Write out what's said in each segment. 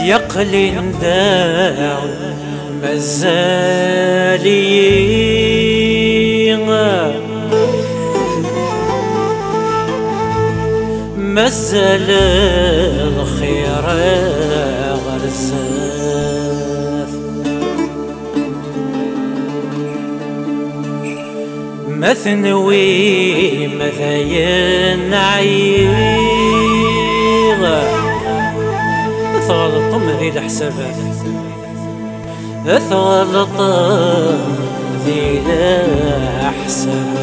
يقلي نداع مازالي مازال الخير غرزاف مثنوي مثاين عيغ ثغلطم ذي الحسابات ثغلطم ذي الحسابات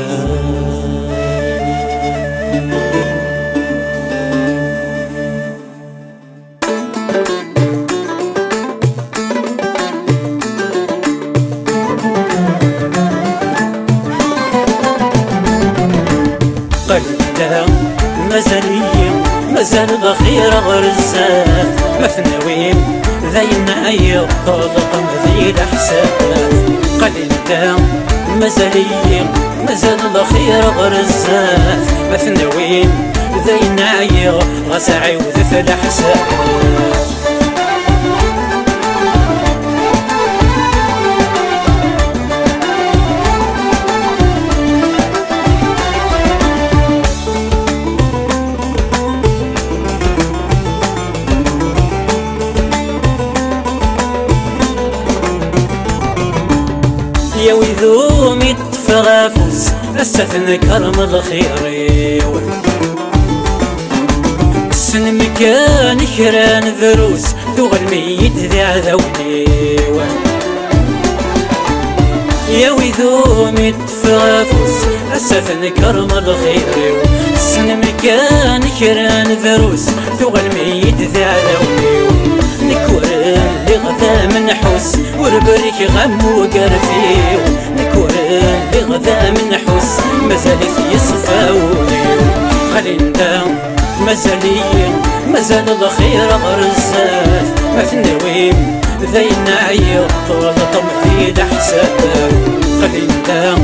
قلتها مازالية مازال الخير غرزات مثنوين ذين أي طلق ذي الحسابات قلتها مازالية مازال الخير غرزات مثنوين ذين أي غسعي وذف الحسابات يا ويذوم يتفغافوس أستثنى كرم الخير السن مكان كران ذروس ذوغ الميت ذي عذوني يا ويذوم يتفغافوس أستثنى كرم الخير السن مكان كران ذروس ذوغ الميت ذي عذوني نكورن اللي غدا منحوس وربريك غم وقرفيو نكورن اللي غدا منحوس مازالي في صفاوني خلينا مازالي مازال الخير غرزات مثنوين ذين عيط طلطم في الحساب خلينا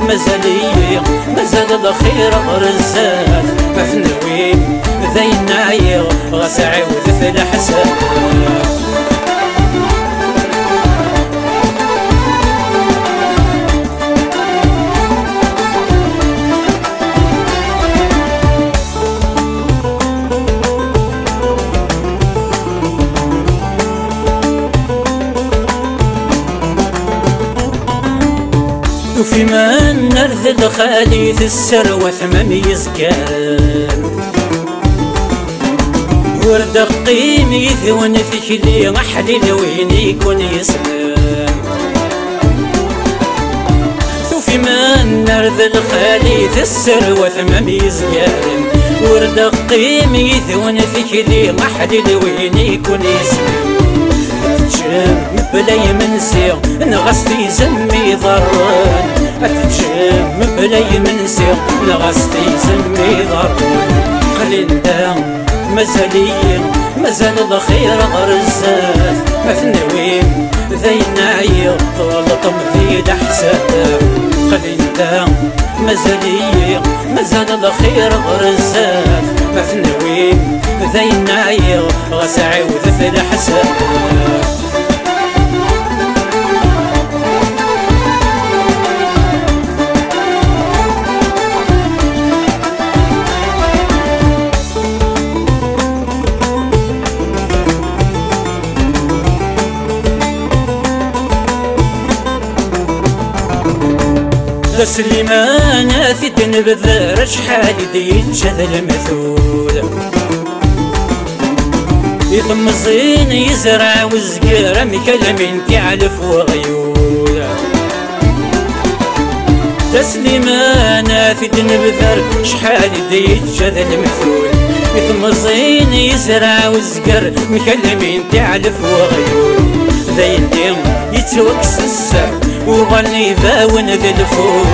مازالي مازال الخير غرزات مثنوين ذين عيط غسعي وذف الحساب وفي من نرث الخالي السروة ثمام يزكان ورد قيمي ثون فيكلي محلي وين يكون يسلم وفي من نرث الخالي السروة ثمام يزكان ورد قيمي ثون فيكلي محلي وين يكون يسلم أتجم بلا يمنسي نغستي زمي ضران أتجم بلا يمنسي نغستي زمي ضران قلنا مازالي مازال الخير غرزات مثنوين ذين عيط طلطم في الحساب قلنا مازالي مازال الخير غرزات مثنوين ذين عيط غسعي وذف الحساب سليمان في الدنبذر شحال يتشذ المثول يطمزين يزرع وزقير مكلمين تعلف وغيول سليمان في الدنبذر شحال يتشذ المثول يطمزين يزرع وزقير مكلمين تعلف وغيول ذين يتوكس السر وغني باون ذي الفول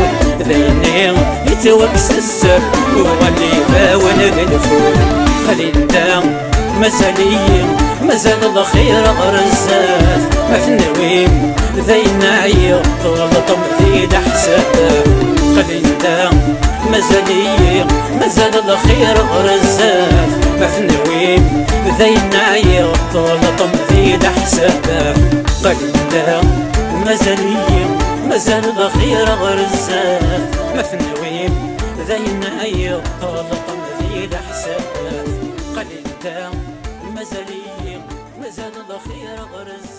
ذيني يتوكس السر وغني باون ذي الفول خلينا مازالي مازال الخير غرزات مثنوين ذين عيط طلطم في الحساب خلينا مازال الخير غرزات ما في نويم ذاين عيا طول طمثيل حسابه قلنا مازال الخير غرزات ما في نويم ذاين عيا طول طمثيل حسابه قلنا مازال الخير غرزات